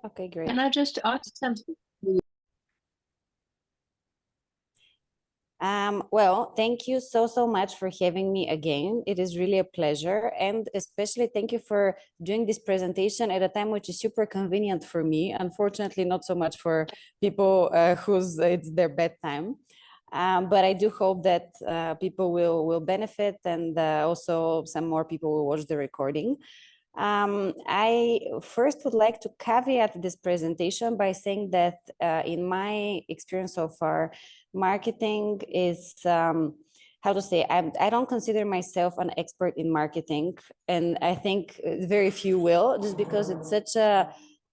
Okay, great. Can I just ask something? Well, thank you so much for having me again. It is really a pleasure. And especially thank you for doing this presentation at a time which is super convenient for me. Unfortunately, not so much for people whose it's their bedtime. But I do hope that people will benefit, and also some more people will watch the recording. I first would like to caveat this presentation by saying that in my experience so far, marketing is, how to say, I don't consider myself an expert in marketing, and I think very few will, just because it's such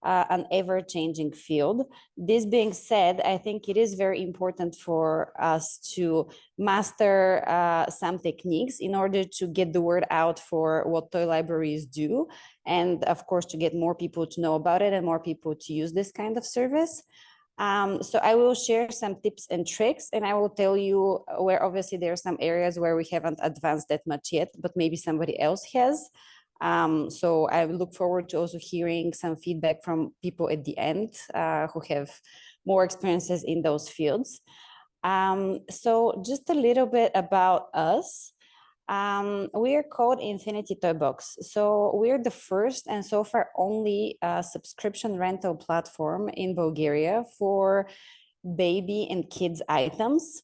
an ever-changing field. This being said, I think it is very important for us to master some techniques in order to get the word out for what toy libraries do, and of course to get more people to know about it and more people to use this kind of service. So I will share some tips and tricks, and I will tell you where obviously there are some areas where we haven't advanced that much yet, but maybe somebody else has. So I look forward to also hearing some feedback from people at the end who have more experiences in those fields. So just a little bit about us. We are called Infinity Toy Box. So we're the first and so far only subscription rental platform in Bulgaria for baby and kids items.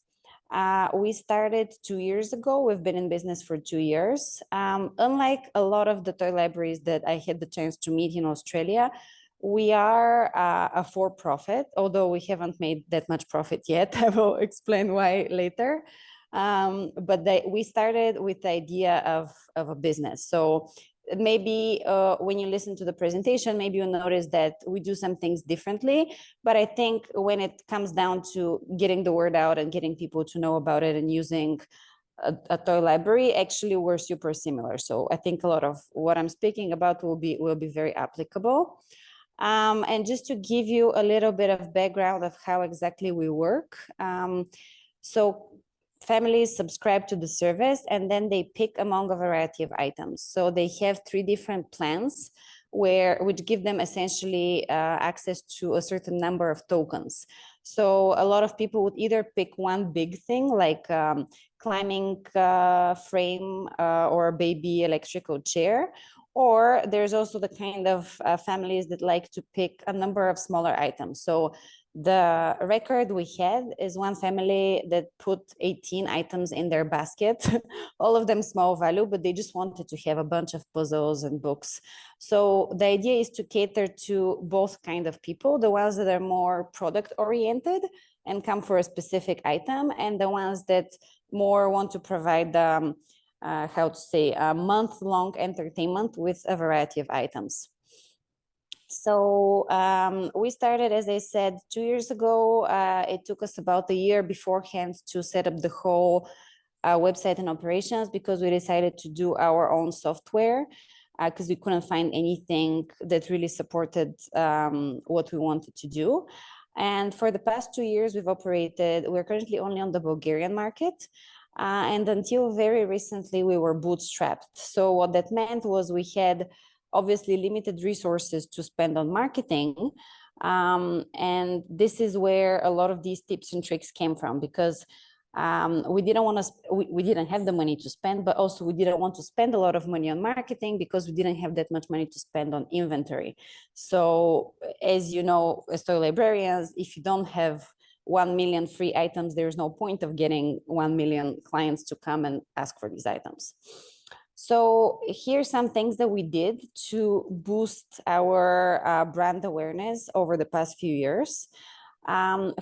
We started 2 years ago. We've been in business for 2 years. Unlike a lot of the toy libraries that I had the chance to meet in Australia, we are a for-profit, although we haven't made that much profit yet. I will explain why later. But we started with the idea of a business. So maybe when you listen to the presentation, maybe you'll notice that we do some things differently. But I think when it comes down to getting the word out and getting people to know about it and using a toy library, actually we're super similar. So I think a lot of what I'm speaking about will be very applicable. And just to give you a little bit of background of how exactly we work. So families subscribe to the service and then they pick among a variety of items. So they have 3 different plans which give them essentially access to a certain number of tokens. So a lot of people would either pick one big thing like climbing frame or a baby electrical chair, or there's also the kind of families that like to pick a number of smaller items. So the record we had is one family that put 18 items in their basket, all of them small value, but they just wanted to have a bunch of puzzles and books. So the idea is to cater to both kind of people, the ones that are more product oriented and come for a specific item, and the ones that more want to provide how to say, a month-long entertainment with a variety of items. So we started, as I said, 2 years ago. It took us about a year beforehand to set up the whole website and operations, because we decided to do our own software because we couldn't find anything that really supported what we wanted to do. And for the past 2 years, we're currently only on the Bulgarian market. And until very recently, we were bootstrapped. So what that meant was we had obviously limited resources to spend on marketing. And this is where a lot of these tips and tricks came from, because we didn't have the money to spend, but also we didn't want to spend a lot of money on marketing because we didn't have that much money to spend on inventory. So as you know, as toy librarians, if you don't have 1 million free items, there's no point of getting 1 million clients to come and ask for these items. So here's some things that we did to boost our brand awareness over the past few years.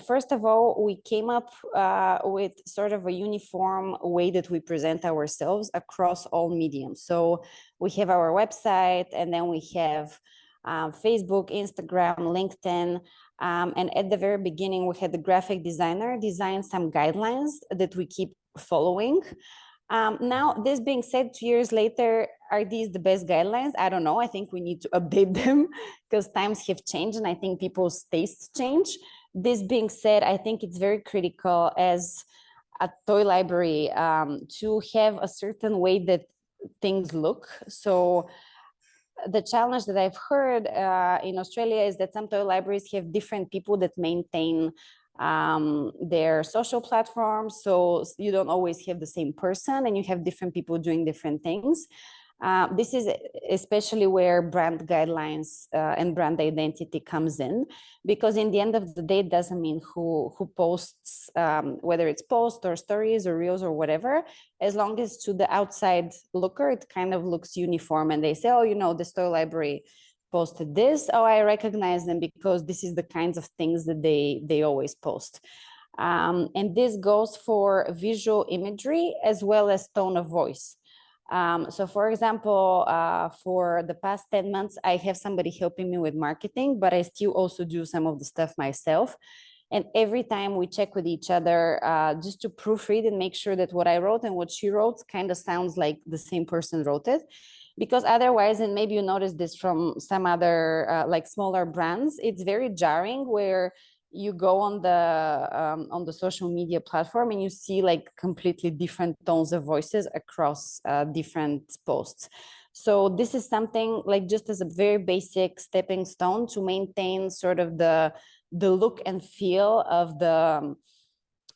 First of all, we came up with sort of a uniform way that we present ourselves across all mediums. So we have our website, and then we have Facebook, Instagram, LinkedIn. And at the very beginning, we had the graphic designer design some guidelines that we keep following. Now, this being said, 2 years later, are these the best guidelines? I don't know. I think we need to update them because times have changed, and I think people's tastes change. This being said, I think it's very critical as a toy library to have a certain way that things look. So the challenge that I've heard in Australia is that some toy libraries have different people that maintain their social platforms. So you don't always have the same person and you have different people doing different things. This is especially where brand guidelines and brand identity comes in, because in the end of the day, it doesn't mean who posts, whether it's posts or stories or reels or whatever, as long as to the outside looker, it kind of looks uniform and they say, oh, you know, the toy library posted this. Oh, I recognize them because this is the kinds of things that they always post. And this goes for visual imagery as well as tone of voice. So for example, for the past 10 months, I have somebody helping me with marketing, but I still also do some of the stuff myself. And every time we check with each other, just to proofread and make sure that what I wrote and what she wrote kind of sounds like the same person wrote it. Because otherwise, and maybe you noticed this from some other like smaller brands, it's very jarring where you go on the social media platform and you see like completely different tones of voices across different posts. So this is something like just as a very basic stepping stone to maintain sort of the look and feel of the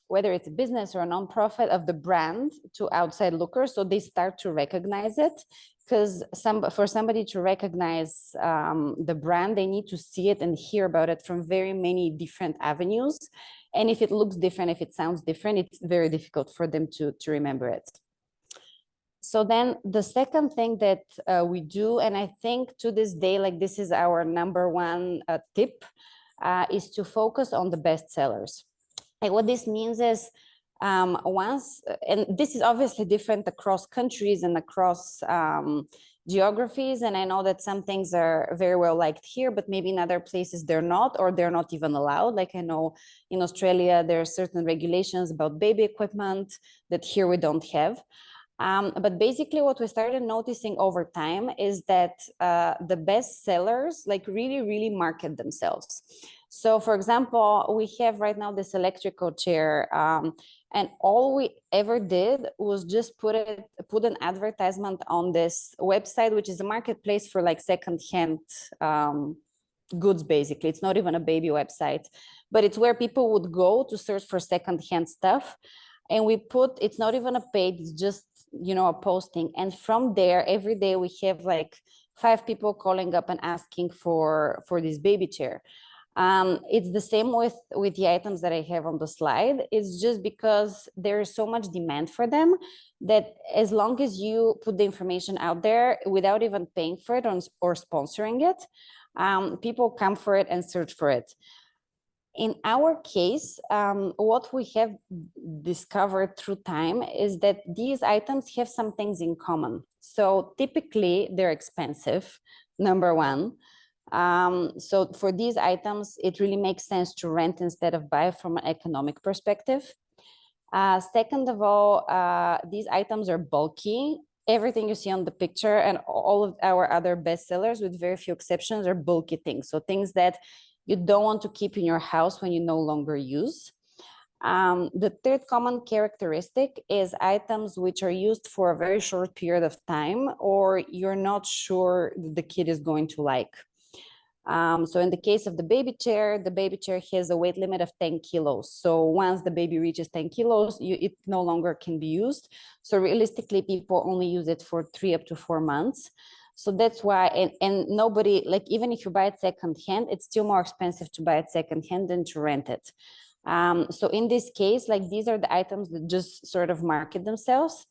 whether it's a business or a nonprofit, of the brand to outside lookers, so they start to recognize it. Because for somebody to recognize the brand, they need to see it and hear about it from very many different avenues. And if it looks different, if it sounds different, it's very difficult for them to remember it. So then the second thing that we do, and I think to this day, like this is our number one tip, is to focus on the best sellers. And what this means is and this is obviously different across countries and across geographies. And I know that some things are very well liked here, but maybe in other places they're not, or they're not even allowed. Like I know in Australia, there are certain regulations about baby equipment that here we don't have. But basically what we started noticing over time is that the best sellers like really, really market themselves. So for example, we have right now this electrical chair, and all we ever did was just put an advertisement on this website, which is a marketplace for like secondhand goods, basically. It's not even a baby website, but it's where people would go to search for secondhand stuff. And we put, it's not even a page, it's just, you know, a posting. And from there, every day we have like 5 people calling up and asking for this baby chair. It's the same with the items that I have on the slide. It's just because there is so much demand for them that as long as you put the information out there without even paying for it or sponsoring it, people come for it and search for it. In our case, what we have discovered through time is that these items have some things in common. So typically they're expensive, number one. So for these items, it really makes sense to rent instead of buy from an economic perspective. Second of all, these items are bulky. Everything you see on the picture and all of our other bestsellers, with very few exceptions, are bulky things. So things that you don't want to keep in your house when you no longer use. The third common characteristic is items which are used for a very short period of time, or you're not sure the kid is going to like. So in the case of the baby chair has a weight limit of 10 kilos. So once the baby reaches 10 kilos, it no longer can be used. So realistically, people only use it for 3 up to 4 months. So that's why, and nobody, like even if you buy it secondhand, it's still more expensive to buy it secondhand than to rent it. So in this case, like these are the items that just sort of market themselves.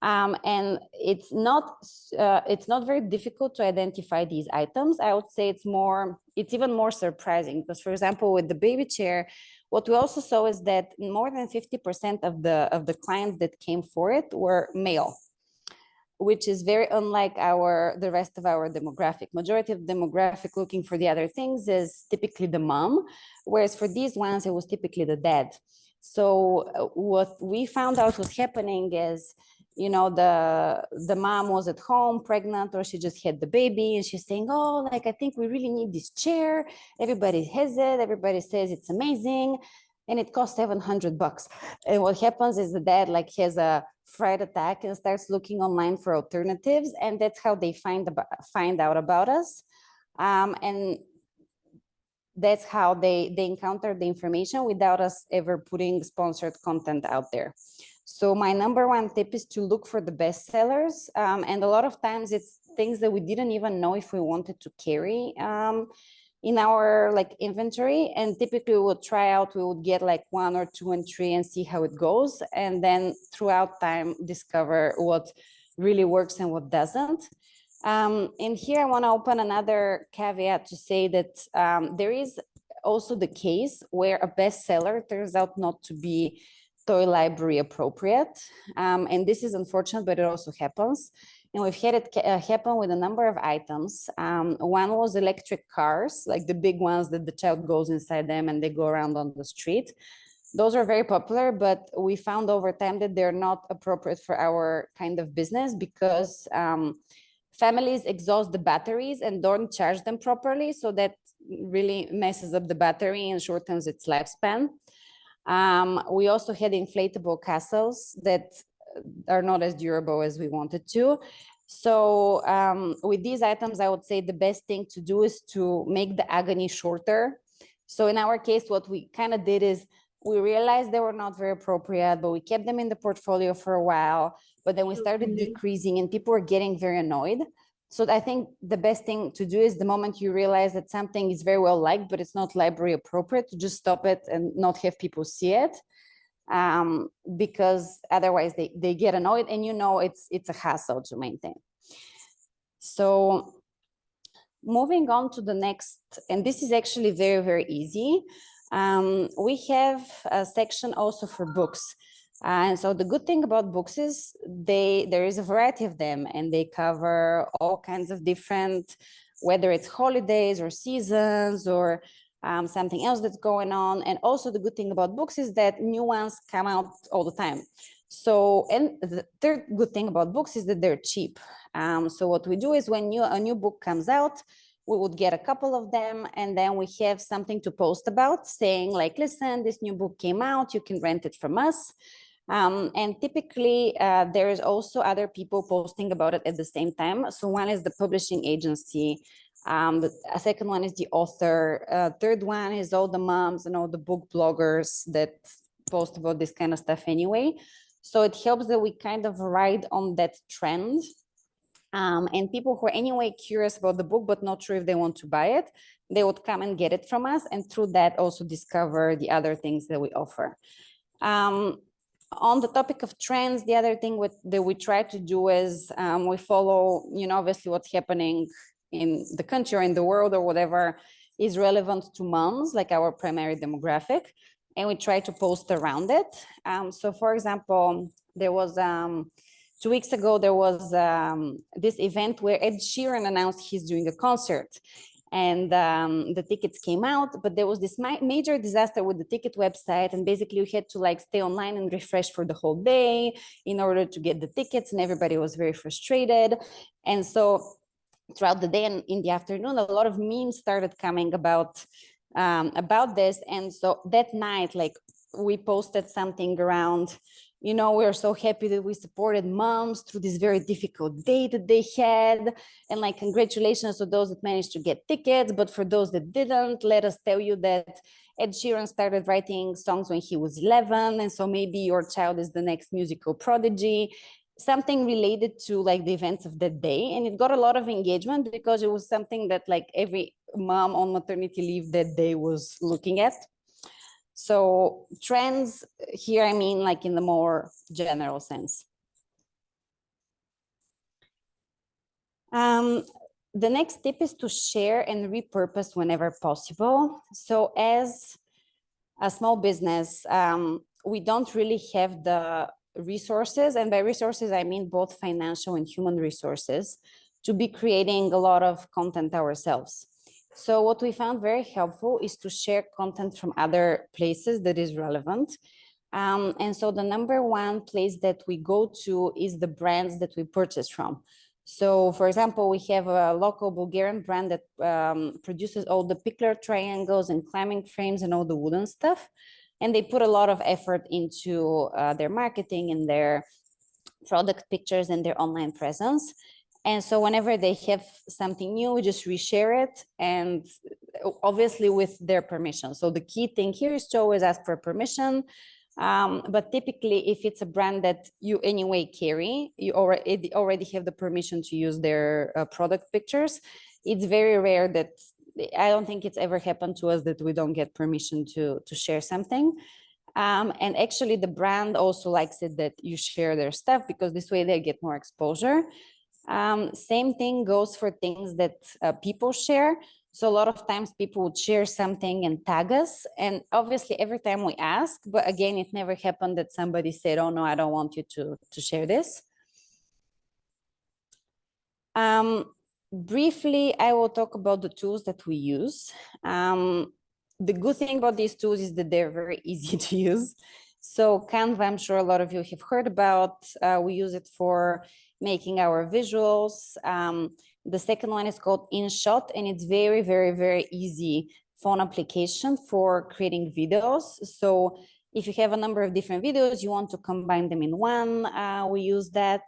And it's not very difficult to identify these items. I would say it's even more surprising because, for example, with the baby chair, what we also saw is that more than 50% of the clients that came for it were male, which is very unlike the rest of our demographic. Majority of the demographic looking for the other things is typically the mom, whereas for these ones, it was typically the dad. So what we found out was happening is, you know, the mom was at home pregnant, or she just had the baby, and she's saying, oh, like, I think we really need this chair. Everybody has it. Everybody says it's amazing. And it costs $700. And what happens is the dad like has a fright attack and starts looking online for alternatives, and that's how they find out about us. And that's how they encounter the information without us ever putting sponsored content out there. So my number one tip is to look for the best sellers. And a lot of times it's things that we didn't even know if we wanted to carry in our like inventory. And typically we would try out, we would get like 1 or 2 and 3 and see how it goes. And then throughout time, discover what really works and what doesn't. And here I want to open another caveat to say that there is also the case where a bestseller turns out not to be toy library appropriate. And this is unfortunate, but it also happens. And we've had it happen with a number of items. One was electric cars, like the big ones that the child goes inside them and they go around on the street. Those are very popular, but we found over time that they're not appropriate for our kind of business because families exhaust the batteries and don't charge them properly. So that really messes up the battery and shortens its lifespan. We also had inflatable castles that are not as durable as we wanted to. So with these items, I would say the best thing to do is to make the agony shorter. So in our case, what we kind of did is we realized they were not very appropriate, but we kept them in the portfolio for a while. But then we started decreasing and people were getting very annoyed. So I think the best thing to do is the moment you realize that something is very well liked, but it's not library appropriate, to just stop it and not have people see it. Because otherwise they get annoyed and you know it's a hassle to maintain. So moving on to the next, and this is actually very, very easy. We have a section also for books. And so the good thing about books is there is a variety of them and they cover all kinds of different, whether it's holidays or seasons or something else that's going on. And also the good thing about books is that new ones come out all the time. So, and the third good thing about books is that they're cheap. So what we do is when a new book comes out, we would get a couple of them and then we have something to post about saying like, listen, this new book came out, you can rent it from us. And typically there is also other people posting about it at the same time. So one is the publishing agency, the second one is the author, third one is all the moms and all the book bloggers that post about this kind of stuff anyway. So it helps that we kind of ride on that trend. And people who are anyway curious about the book but not sure if they want to buy it, they would come and get it from us, and through that also discover the other things that we offer. On the topic of trends, the other thing that we try to do is we follow, obviously what's happening in the country or in the world or whatever is relevant to moms, like our primary demographic, and we try to post around it. So for example, there was 2 weeks ago, there was this event where Ed Sheeran announced he's doing a concert. And the tickets came out, but there was this major disaster with the ticket website. And basically you had to like stay online and refresh for the whole day in order to get the tickets. And everybody was very frustrated. And so throughout the day and in the afternoon, a lot of memes started coming about this. And so that night, like we posted something around, we're so happy that we supported moms through this very difficult day that they had. And like, congratulations to those that managed to get tickets. But for those that didn't, let us tell you that Ed Sheeran started writing songs when he was 11. And so maybe your child is the next musical prodigy, something related to like the events of that day. And it got a lot of engagement because it was something that like every mom on maternity leave that day was looking at. So trends here, I mean, like in the more general sense. The next tip is to share and repurpose whenever possible. So as a small business, we don't really have the resources, and by resources, I mean both financial and human resources, to be creating a lot of content ourselves. So what we found very helpful is to share content from other places that is relevant. And so the number one place that we go to is the brands that we purchase from. So for example, we have a local Bulgarian brand that produces all the pickler triangles and climbing frames and all the wooden stuff. And they put a lot of effort into their marketing and their product pictures and their online presence. And so whenever they have something new, we just reshare it, and obviously with their permission. So the key thing here is to always ask for permission. But typically, if it's a brand that you anyway carry, you already have the permission to use their product pictures. It's very rare that, I don't think it's ever happened to us that we don't get permission to share something. And actually the brand also likes it that you share their stuff, because this way they get more exposure. Same thing goes for things that people share. So a lot of times people would share something and tag us. And obviously every time we ask, but again, it never happened that somebody said, oh no, I don't want you to share this. Briefly, I will talk about the tools that we use. The good thing about these tools is that they're very easy to use. So Canva, I'm sure a lot of you have heard about. We use it for making our visuals. The second one is called InShot, and it's very, very, very easy phone application for creating videos. So if you have a number of different videos, you want to combine them in one, we use that.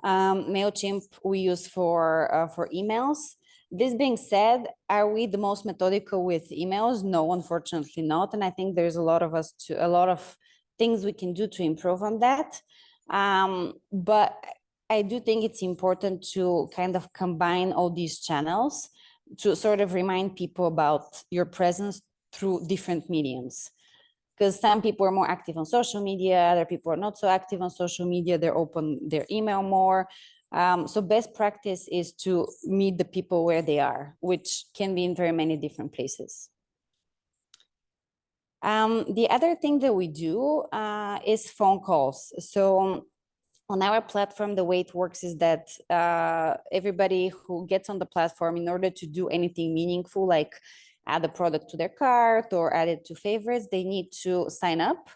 MailChimp we use for emails. This being said, are we the most methodical with emails? No, unfortunately not. And I think there's a lot of things we can do to improve on that. But I do think it's important to kind of combine all these channels to sort of remind people about your presence through different mediums. Because some people are more active on social media, other people are not so active on social media, they're open their email more. So best practice is to meet the people where they are, which can be in very many different places. The other thing that we do is phone calls. So on our platform, the way it works is that everybody who gets on the platform, in order to do anything meaningful, like add a product to their cart or add it to favorites, they need to sign up.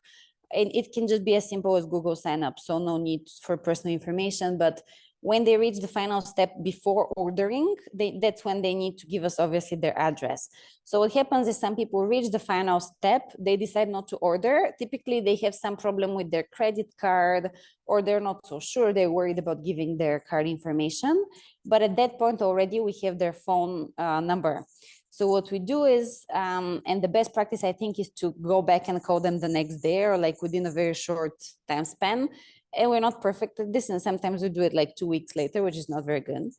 And it can just be as simple as Google sign up. So no need for personal information, but when they reach the final step before ordering, that's when they need to give us obviously their address. So what happens is some people reach the final step, they decide not to order. Typically they have some problem with their credit card, or they're not so sure, they're worried about giving their card information. But at that point already we have their phone number. So what we do is, and the best practice I think is to go back and call them the next day, or like within a very short time span. And we're not perfect at this, and sometimes we do it like 2 weeks later, which is not very good.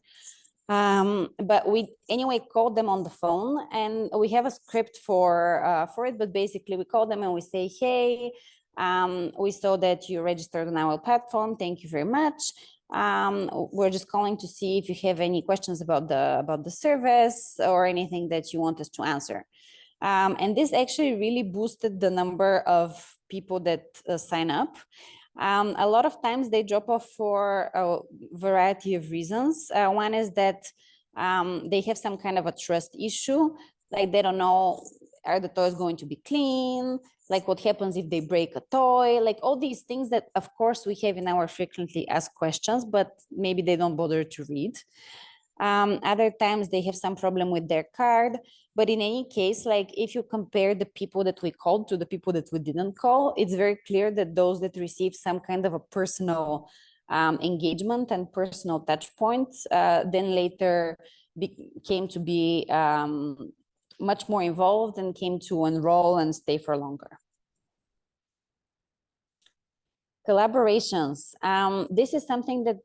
But we anyway call them on the phone, and we have a script for it. But basically, we call them and we say, "Hey, we saw that you registered on our platform. Thank you very much. We're just calling to see if you have any questions about the service or anything that you want us to answer." And this actually really boosted the number of people that sign up. A lot of times they drop off for a variety of reasons. One is that they have some kind of a trust issue, like they don't know, are the toys going to be clean? Like what happens if they break a toy? Like all these things that of course we have in our frequently asked questions, but maybe they don't bother to read. Other times they have some problem with their card. But in any case, like if you compare the people that we called to the people that we didn't call, it's very clear that those that receive some kind of a personal engagement and personal touch points, then later came to be much more involved and came to enroll and stay for longer. Collaborations. This is something that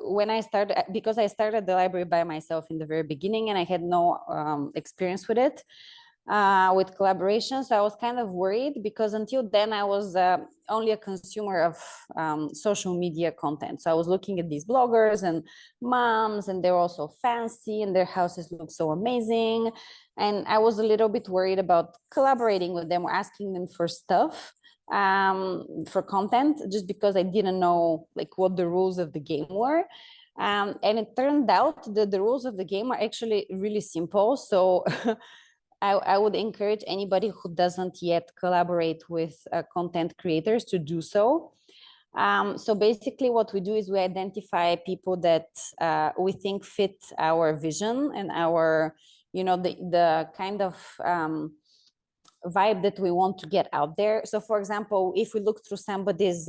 when I started, because I started the library by myself in the very beginning and I had no experience with it, with collaborations. So I was kind of worried because until then I was only a consumer of social media content. So I was looking at these bloggers and moms, and they're also fancy and their houses look so amazing. And I was a little bit worried about collaborating with them or asking them for stuff, for content, just because I didn't know like what the rules of the game were. And it turned out that the rules of the game are actually really simple. So I would encourage anybody who doesn't yet collaborate with content creators to do so. So basically what we do is we identify people that we think fit our vision and our, you know, the kind of vibe that we want to get out there. So for example, if we look through somebody's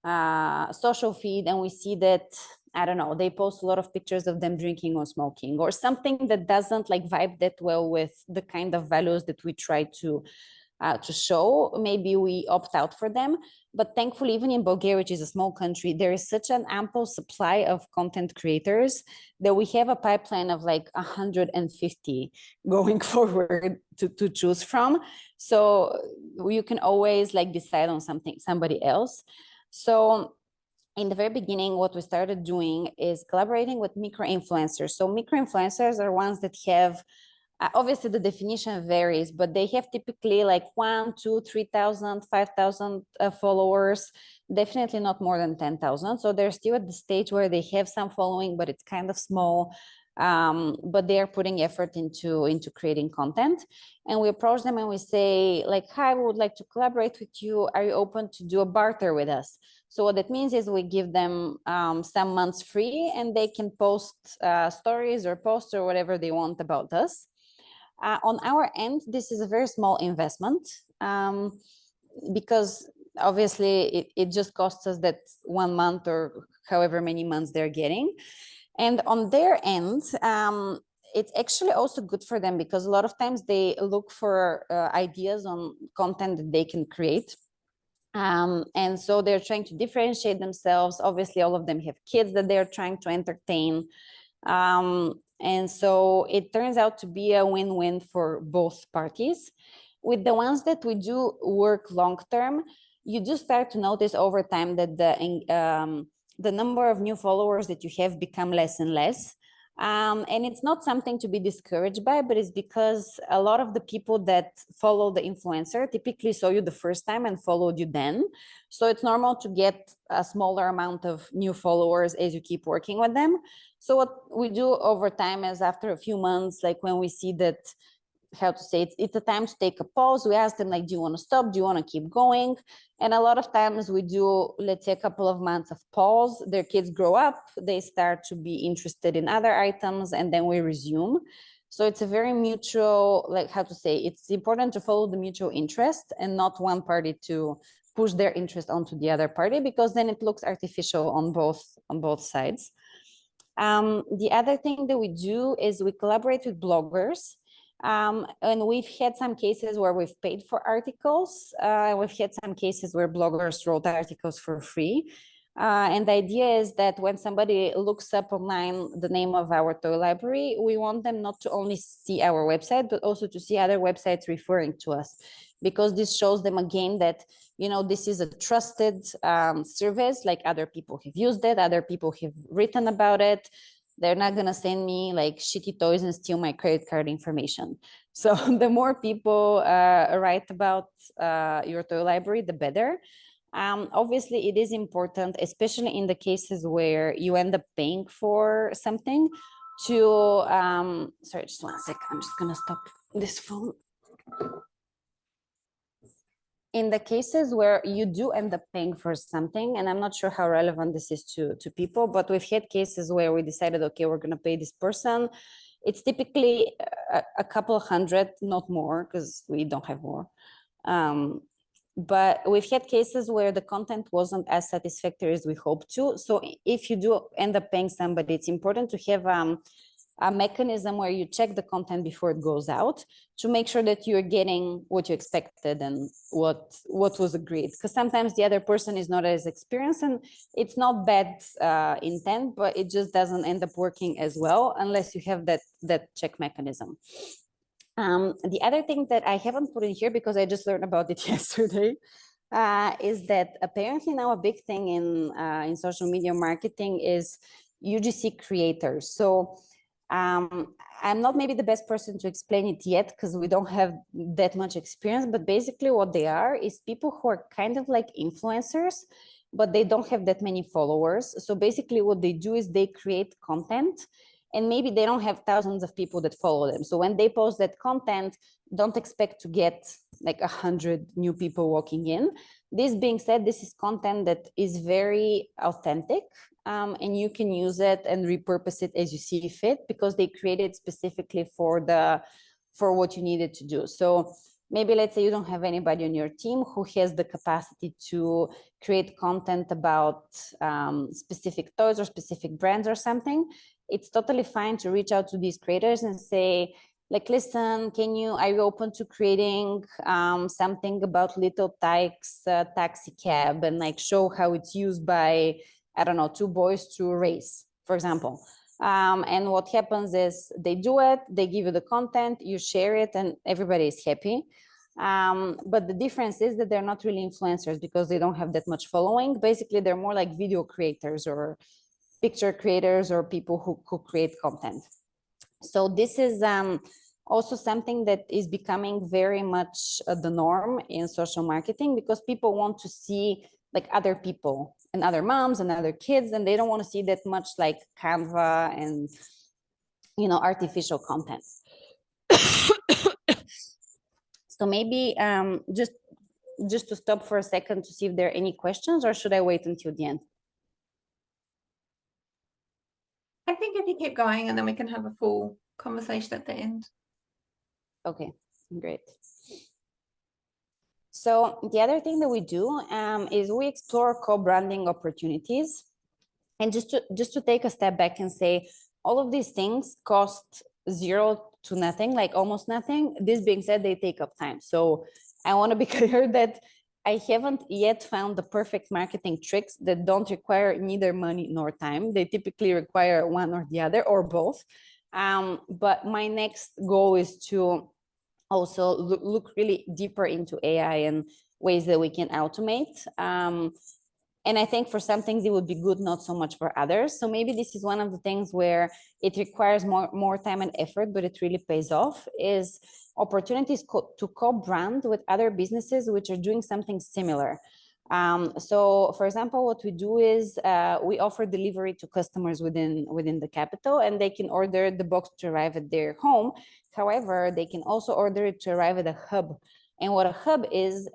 social feed and we see that, I don't know, they post a lot of pictures of them drinking or smoking or something that doesn't like vibe that well with the kind of values that we try to show, maybe we opt out for them. But thankfully, even in Bulgaria, which is a small country, there is such an ample supply of content creators that we have a pipeline of like 150 going forward to choose from. So you can always like decide on somebody else. So in the very beginning, what we started doing is collaborating with micro-influencers. So micro-influencers are ones that have obviously the definition varies, but they have typically like 1, 2, 3,000, 5,000 followers, definitely not more than 10,000. So they're still at the stage where they have some following, but it's kind of small. But they are putting effort into creating content. And we approach them and we say like, hi, we would like to collaborate with you. Are you open to do a barter with us? So what that means is we give them some months free and they can post stories or posts or whatever they want about us. On our end, this is a very small investment because obviously it just costs us that 1 month or however many months they're getting. And on their end, it's actually also good for them because a lot of times they look for ideas on content that they can create. And so they're trying to differentiate themselves. Obviously, all of them have kids that they're trying to entertain. And so it turns out to be a win-win for both parties. With the ones that we do work long-term, you do start to notice over time that the number of new followers that you have become less and less. And it's not something to be discouraged by, but it's because a lot of the people that follow the influencer typically saw you the first time and followed you then. So it's normal to get a smaller amount of new followers as you keep working with them. So what we do over time is after a few months, like when we see that, how to say it, it's a time to take a pause. We ask them like, do you want to stop? Do you want to keep going? And a lot of times we do, let's say a couple of months of pause. Their kids grow up, they start to be interested in other items, and then we resume. So it's a very mutual, like how to say, it's important to follow the mutual interest and not one party to push their interest onto the other party, because then it looks artificial on both sides. The other thing that we do is we collaborate with bloggers. And we've had some cases where we've paid for articles. We've had some cases where bloggers wrote articles for free. And the idea is that when somebody looks up online the name of our toy library, we want them not to only see our website, but also to see other websites referring to us, because this shows them again that, you know, this is a trusted service, like other people have used it, other people have written about it. They're not going to send me like shitty toys and steal my credit card information. So the more people write about your toy library, the better. Obviously, it is important, especially in the cases where you end up paying for something, to, sorry, just 1 sec. I'm just going to stop this phone. In the cases where you do end up paying for something, and I'm not sure how relevant this is to people, but we've had cases where we decided, okay, we're going to pay this person. It's typically a couple hundred, not more, because we don't have more. But we've had cases where the content wasn't as satisfactory as we hoped to. So if you do end up paying somebody, it's important to have a mechanism where you check the content before it goes out to make sure that you're getting what you expected and what was agreed. Because sometimes the other person is not as experienced, and it's not bad intent, but it just doesn't end up working as well unless you have that check mechanism. The other thing that I haven't put in here because I just learned about it yesterday is that apparently now a big thing in social media marketing is UGC creators. So I'm not maybe the best person to explain it yet because we don't have that much experience, but basically what they are is people who are kind of like influencers, but they don't have that many followers. So basically what they do is they create content, and maybe they don't have thousands of people that follow them. So when they post that content, don't expect to get like 100 new people walking in. This being said, this is content that is very authentic, and you can use it and repurpose it as you see fit because they created specifically for what you needed to do. So maybe let's say you don't have anybody on your team who has the capacity to create content about specific toys or specific brands or something. It's totally fine to reach out to these creators and say, like, listen, are you open to creating something about Little Tyke's taxi cab, and like show how it's used by, I don't know, two boys to race, for example. And what happens is they do it, they give you the content, you share it, and everybody is happy. But the difference is that they're not really influencers because they don't have that much following. Basically, they're more like video creators or picture creators or people who create content. So this is also something that is becoming very much the norm in social marketing, because people want to see like other people and other moms and other kids, and they don't want to see that much like Canva and, you know, artificial content. So maybe just to stop for a second to see if there are any questions, or should I wait until the end? I think if you keep going, and then we can have a full conversation at the end. Okay, great. So the other thing that we do is we explore co-branding opportunities. And just to take a step back and say, all of these things cost zero to nothing, like almost nothing. This being said, they take up time. So I want to be clear that I haven't yet found the perfect marketing tricks that don't require neither money nor time. They typically require one or the other or both. But my next goal is to also look really deeper into AI and ways that we can automate. And I think for some things it would be good, not so much for others. So maybe this is one of the things where it requires more time and effort, but it really pays off, is opportunities to co-brand with other businesses which are doing something similar. So for example, what we do is we offer delivery to customers within the capital, and they can order the box to arrive at their home. However, they can also order it to arrive at a hub. And what a hub is,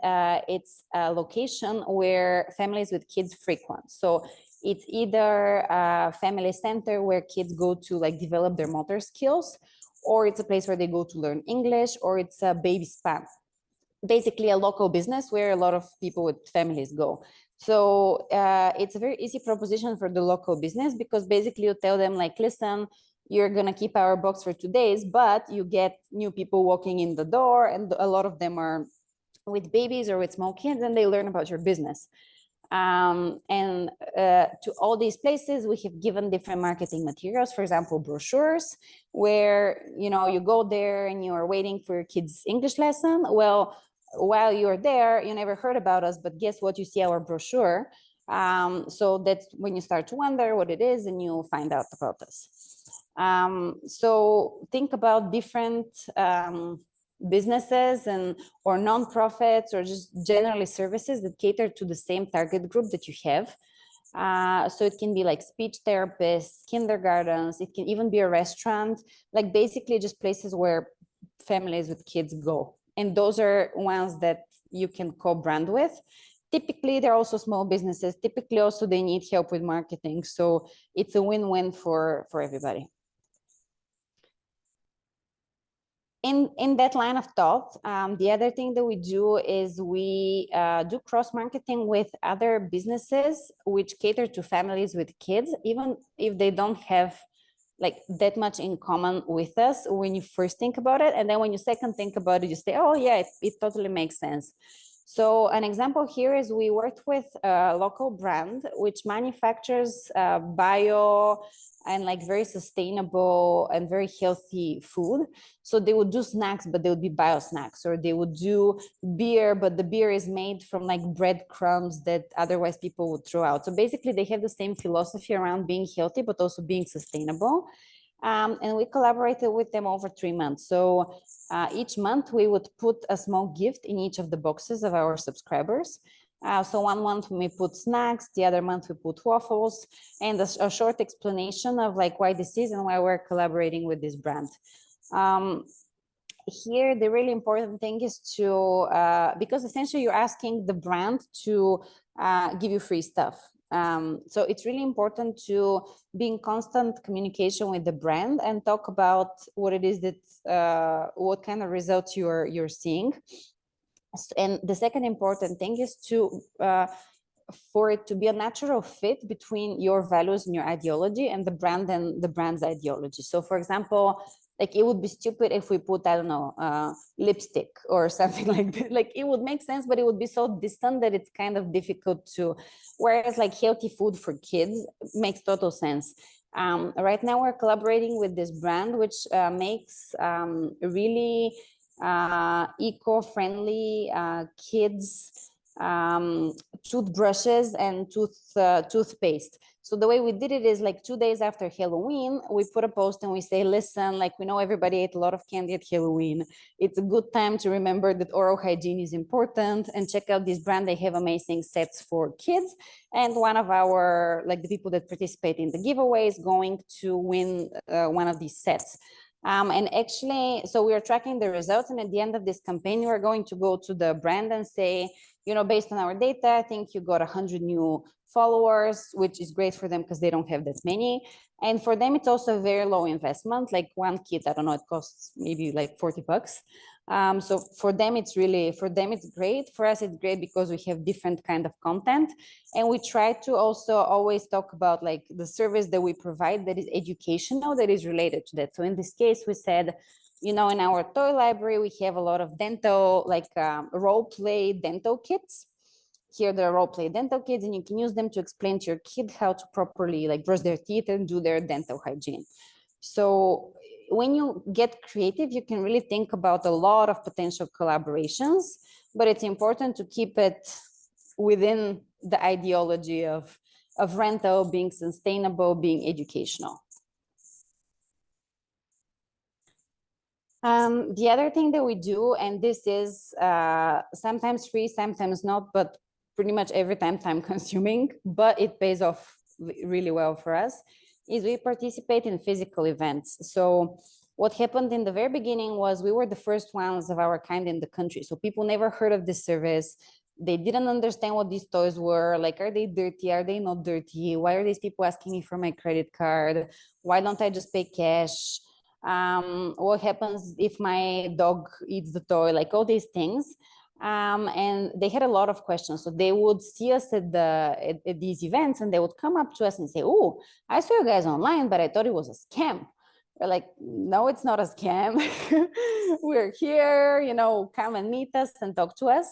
it's a location where families with kids frequent. So it's either a family center where kids go to like develop their motor skills, or it's a place where they go to learn English, or it's a baby spa. Basically a local business where a lot of people with families go. So it's a very easy proposition for the local business, because basically you tell them like, listen, you're going to keep our box for 2 days, but you get new people walking in the door, and a lot of them are with babies or with small kids, and they learn about your business. And to all these places, we have given different marketing materials, for example, brochures, where, you know, you go there and you're waiting for your kid's English lesson. Well, while you're there, you never heard about us, but guess what? You see our brochure. So that's when you start to wonder what it is, and you find out about us. So think about different businesses or nonprofits, or just generally services that cater to the same target group that you have. So it can be like speech therapists, kindergartens, it can even be a restaurant, like basically just places where families with kids go. And those are ones that you can co-brand with. Typically, they're also small businesses. Typically, also they need help with marketing. So it's a win-win for everybody. In that line of thought, the other thing that we do is we do cross-marketing with other businesses which cater to families with kids, even if they don't have like that much in common with us when you first think about it. And then when you second think about it, you say, oh yeah, it totally makes sense. So an example here is we worked with a local brand which manufactures bio and like very sustainable and very healthy food. So they would do snacks, but they would be bio snacks, or they would do beer, but the beer is made from like breadcrumbs that otherwise people would throw out. So basically they have the same philosophy around being healthy, but also being sustainable. And we collaborated with them over 3 months. So each month we would put a small gift in each of the boxes of our subscribers. So one month we put snacks, the other month we put waffles, and a short explanation of like why this is and why we're collaborating with this brand. Here, the really important thing is to, because essentially you're asking the brand to give you free stuff. So it's really important to be in constant communication with the brand and talk about what it is that, what kind of results you're seeing. And the second important thing is to, for it to be a natural fit between your values and your ideology and the brand's ideology. So for example, like it would be stupid if we put, I don't know, lipstick or something like that. Like it would make sense, but it would be so distant that it's kind of difficult to, whereas like healthy food for kids makes total sense. Right now we're collaborating with this brand, which makes really eco-friendly kids toothbrushes and toothpaste. So the way we did it is like 2 days after Halloween, we put a post and we say, listen, like we know everybody ate a lot of candy at Halloween. It's a good time to remember that oral hygiene is important, and check out this brand. They have amazing sets for kids. And one of our, like the people that participate in the giveaway is going to win one of these sets. And actually, so we are tracking the results. And at the end of this campaign, we're going to go to the brand and say, you know, based on our data, I think you got 100 new followers, which is great for them because they don't have that many. And for them, it's also a very low investment. Like one kit, I don't know, it costs maybe like 40 bucks. So for them, it's great. For us, it's great because we have different kind of content. And we try to also always talk about like the service that we provide that is educational, that is related to that. So in this case, we said, you know, in our toy library, we have a lot of dental, like role play dental kits. Here, there are role play dental kits, and you can use them to explain to your kid how to properly like brush their teeth and do their dental hygiene. So when you get creative, you can really think about a lot of potential collaborations, but it's important to keep it within the ideology of rental, being sustainable, being educational. The other thing that we do, and this is sometimes free, sometimes not, but pretty much every time consuming, but it pays off really well for us, is we participate in physical events. So what happened in the very beginning was we were the first ones of our kind in the country. So people never heard of this service. They didn't understand what these toys were. Like, are they dirty? Are they not dirty? Why are these people asking me for my credit card? Why don't I just pay cash? What happens if my dog eats the toy? Like all these things. And they had a lot of questions. So they would see us at these events, and they would come up to us and say, oh, I saw you guys online, but I thought it was a scam. We're like, no, it's not a scam. We're here, you know, come and meet us and talk to us.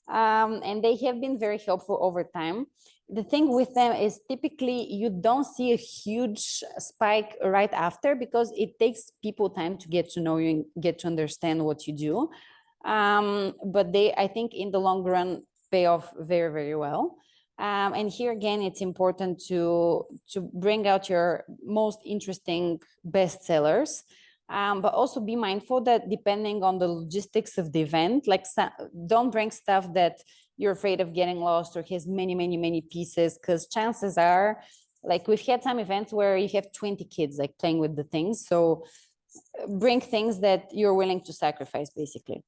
And they have been very helpful over time. The thing with them is typically you don't see a huge spike right after, because it takes people time to get to know you and get to understand what you do. But they, I think in the long run, pay off very, very well. And here again, it's important to bring out your most interesting bestsellers, but also be mindful that depending on the logistics of the event, like don't bring stuff that you're afraid of getting lost or has many, many, many pieces, because chances are, like we've had some events where you have 20 kids like playing with the things. So bring things that you're willing to sacrifice, basically.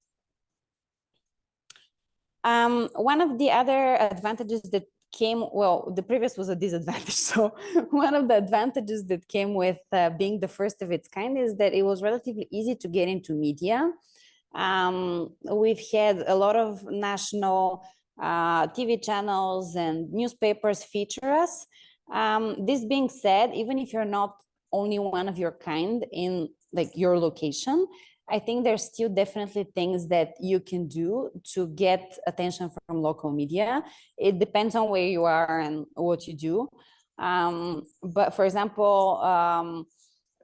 One of the other advantages that came, well, the previous was a disadvantage. So one of the advantages that came with being the first of its kind is that it was relatively easy to get into media. We've had a lot of national TV channels and newspapers feature us. This being said, even if you're not only one of your kind in like your location, I think there's still definitely things that you can do to get attention from local media. It depends on where you are and what you do. But for example,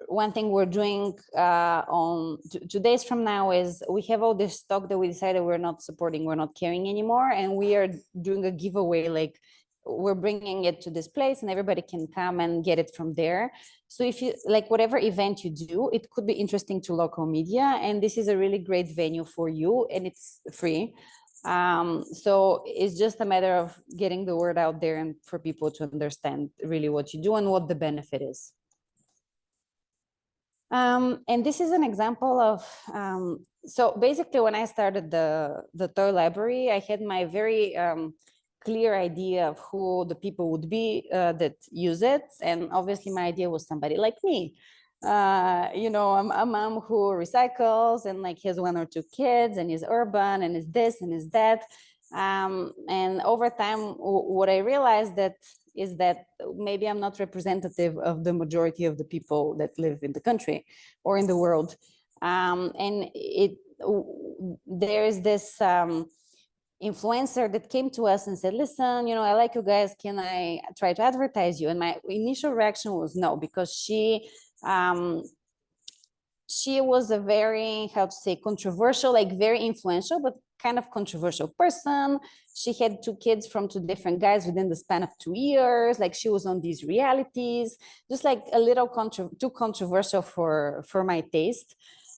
one thing we're doing on 2 days from now is we have all this stock that we decided we're not supporting, we're not carrying anymore. And we are doing a giveaway, like we're bringing it to this place and everybody can come and get it from there. So if you like whatever event you do, it could be interesting to local media, and this is a really great venue for you, and it's free. So it's just a matter of getting the word out there and for people to understand really what you do and what the benefit is. And this is an example of, so basically when I started the toy library, I had my very clear idea of who the people would be that use it. And obviously my idea was somebody like me. You know, I'm a mom who recycles and like has 1 or 2 kids and is urban and is this and is that. And over time, what I realized is that maybe I'm not representative of the majority of the people that live in the country or in the world. And there is this influencer that came to us and said, listen, you know, I like you guys, can I try to advertise you? And my initial reaction was no, because she was a very, how to say, controversial, like very influential, but kind of controversial person. She had 2 kids from 2 different guys within the span of 2 years. Like she was on these realities, just like a little too controversial for my taste.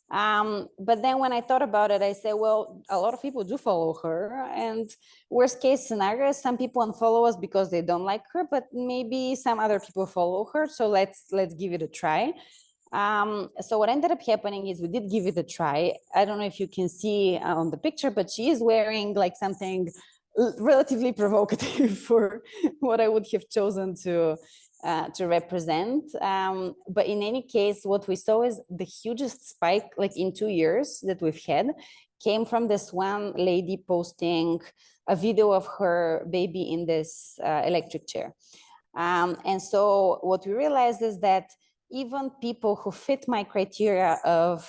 But then when I thought about it, I said, well, a lot of people do follow her, and worst case scenario, some people unfollow us because they don't like her, but maybe some other people follow her. So let's give it a try. So what ended up happening is we did give it a try. I don't know if you can see on the picture, but she is wearing like something relatively provocative for what I would have chosen to represent. But in any case, what we saw is the hugest spike, like in 2 years that we've had, came from this one lady posting a video of her baby in this electric chair. And so what we realized is that even people who fit my criteria of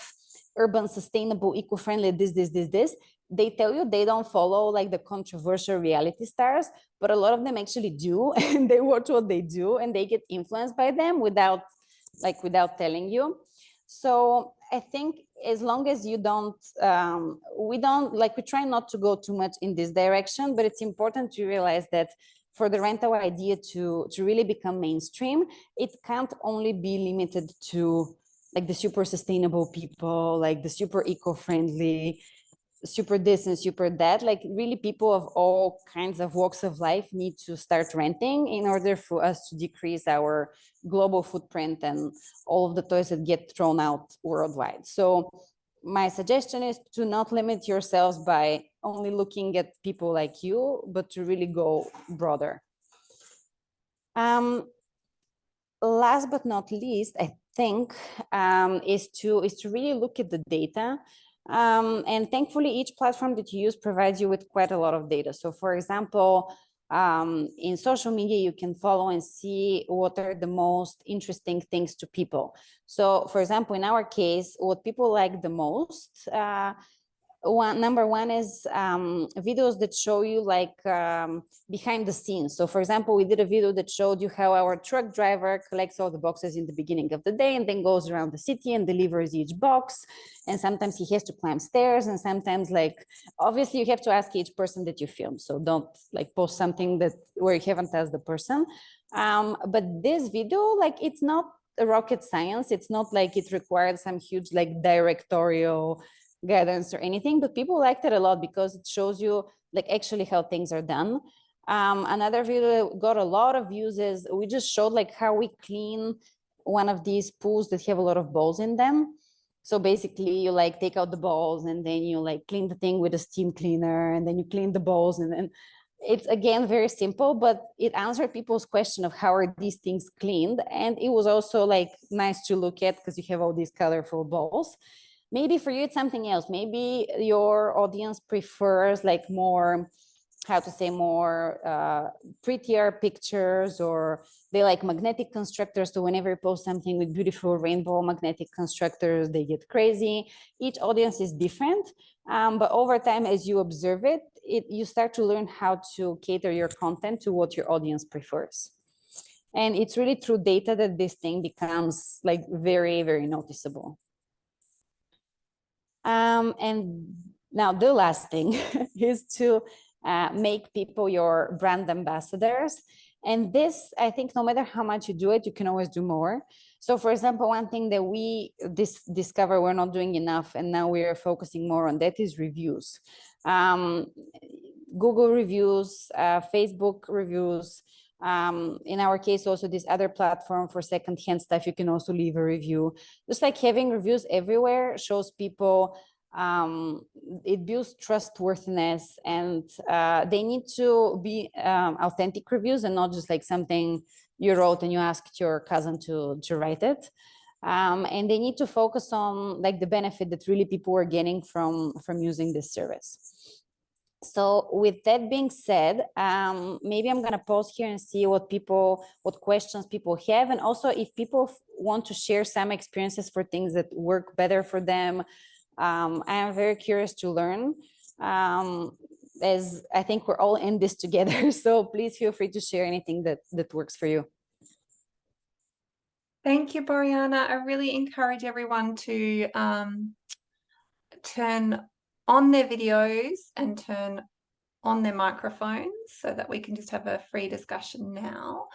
urban, sustainable, eco-friendly, this, they tell you they don't follow like the controversial reality stars, but a lot of them actually do, and they watch what they do and they get influenced by them without telling you. So I think as long as you don't, we try not to go too much in this direction, but it's important to realize that for the rental idea to really become mainstream, it can't only be limited to like the super sustainable people, like the super eco-friendly, super this and super that. Like really people of all kinds of walks of life need to start renting in order for us to decrease our global footprint and all of the toys that get thrown out worldwide. So my suggestion is to not limit yourselves by only looking at people like you, but to really go broader. Last but not least, I think, is to really look at the data. And thankfully, each platform that you use provides you with quite a lot of data. So for example, in social media, you can follow and see what are the most interesting things to people. So for example, in our case, what people like the most, number one is videos that show you like behind the scenes. So for example, we did a video that showed you how our truck driver collects all the boxes in the beginning of the day and then goes around the city and delivers each box. And sometimes he has to climb stairs, and sometimes like, obviously you have to ask each person that you film. So don't like post something that where you haven't asked the person. But this video, like it's not a rocket science. It's not like it required some huge like directorial guidance or anything, but people liked it a lot because it shows you like actually how things are done. Another video that got a lot of views is we just showed like how we clean one of these pools that have a lot of balls in them. So basically you like take out the balls and then you like clean the thing with a steam cleaner and then you clean the balls, and then it's again very simple, but it answered people's question of how are these things cleaned. And it was also like nice to look at because you have all these colorful balls. Maybe for you it's something else. Maybe your audience prefers like more, how to say, more prettier pictures, or they like magnetic constructors. So whenever you post something with beautiful rainbow magnetic constructors, they get crazy. Each audience is different, but over time, as you observe it, you start to learn how to cater your content to what your audience prefers. And it's really through data that this thing becomes like very, very noticeable. And now the last thing is to make people your brand ambassadors. And this, I think, no matter how much you do it, you can always do more. So for example, one thing that we discover we're not doing enough, and now we are focusing more on that, is reviews. Google reviews, Facebook reviews. In our case, also this other platform for secondhand stuff, you can also leave a review. Just like having reviews everywhere shows people it builds trustworthiness, and they need to be authentic reviews and not just like something you wrote and you asked your cousin to write it. And they need to focus on like the benefit that really people are getting from using this service. So with that being said, maybe I'm going to pause here and see what questions people have. And also if people want to share some experiences for things that work better for them, I am very curious to learn, as I think we're all in this together. So please feel free to share anything that works for you. Thank you, Boryana. I really encourage everyone to turn on their videos and turn on their microphones so that we can just have a free discussion now.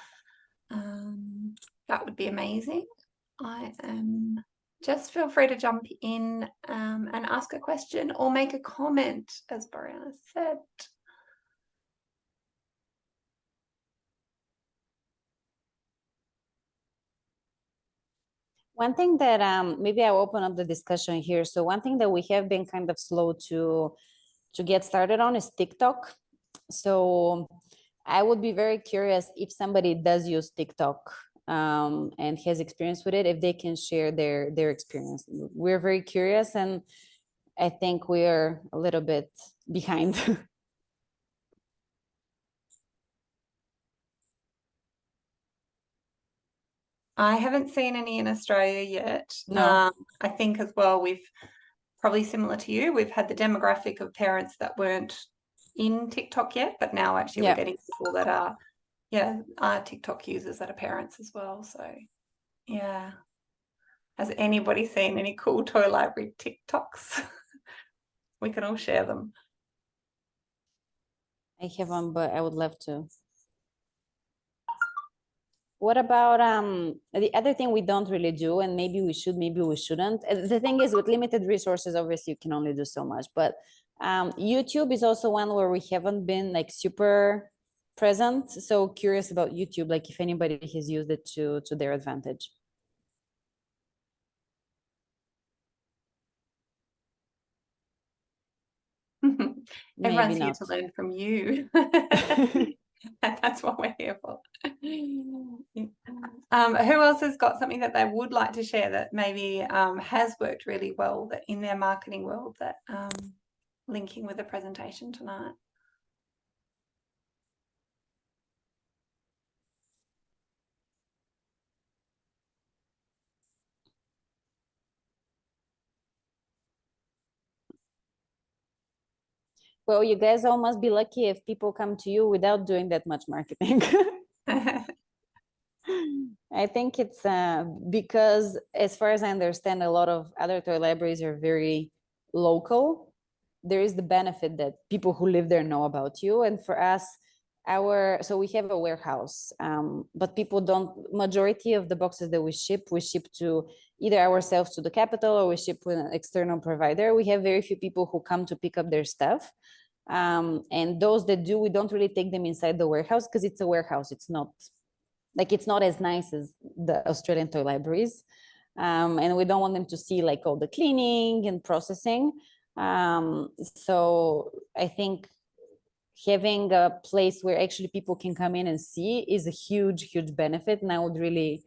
That would be amazing. Just feel free to jump in and ask a question or make a comment, as Boryana said. One thing that maybe I'll open up the discussion here. So one thing that we have been kind of slow to get started on is TikTok. So I would be very curious if somebody does use TikTok and has experience with it, if they can share their experience. We're very curious, and I think we're a little bit behind. I haven't seen any in Australia yet. No. I think as well, we've probably similar to you, we've had the demographic of parents that weren't in TikTok yet, but now actually we're getting people that are TikTok users that are parents as well. So yeah. Has anybody seen any cool toy library TikToks? We can all share them. I have one, but I would love to. What about the other thing we don't really do, and maybe we should, maybe we shouldn't. The thing is, with limited resources, obviously you can only do so much, but YouTube is also one where we haven't been like super present. So curious about YouTube, like if anybody has used it to their advantage. Everyone's Maybe here not. to learn from you. That's what we're here for. Who else has got something that they would like to share that maybe has worked really well that in their marketing world that linking with the presentation tonight? Well, you guys all must be lucky if people come to you without doing that much marketing. I think it's because, as far as I understand, a lot of other toy libraries are very local. There is the benefit that people who live there know about you. And for us, so we have a warehouse, but people don't, majority of the boxes that we ship to either ourselves to the capital, or we ship with an external provider. We have very few people who come to pick up their stuff. And those that do, we don't really take them inside the warehouse because it's a warehouse. It's not as nice as the Australian toy libraries. And we don't want them to see like all the cleaning and processing. So I think having a place where actually people can come in and see is a huge, huge benefit. And I would really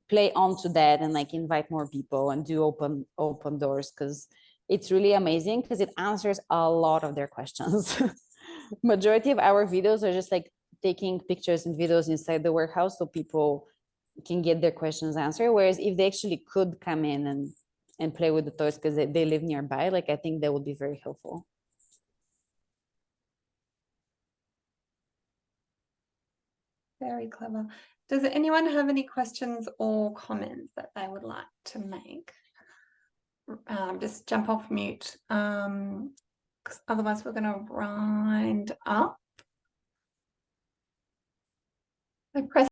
play onto that and like invite more people and do open doors, because it's really amazing, because it answers a lot of their questions. Majority of our videos are just like taking pictures and videos inside the warehouse so people can get their questions answered. Whereas if they actually could come in and play with the toys because they live nearby, like I think that would be very helpful. Very clever. Does anyone have any questions or comments that they would like to make? Just jump off mute, because otherwise we're going to wind up.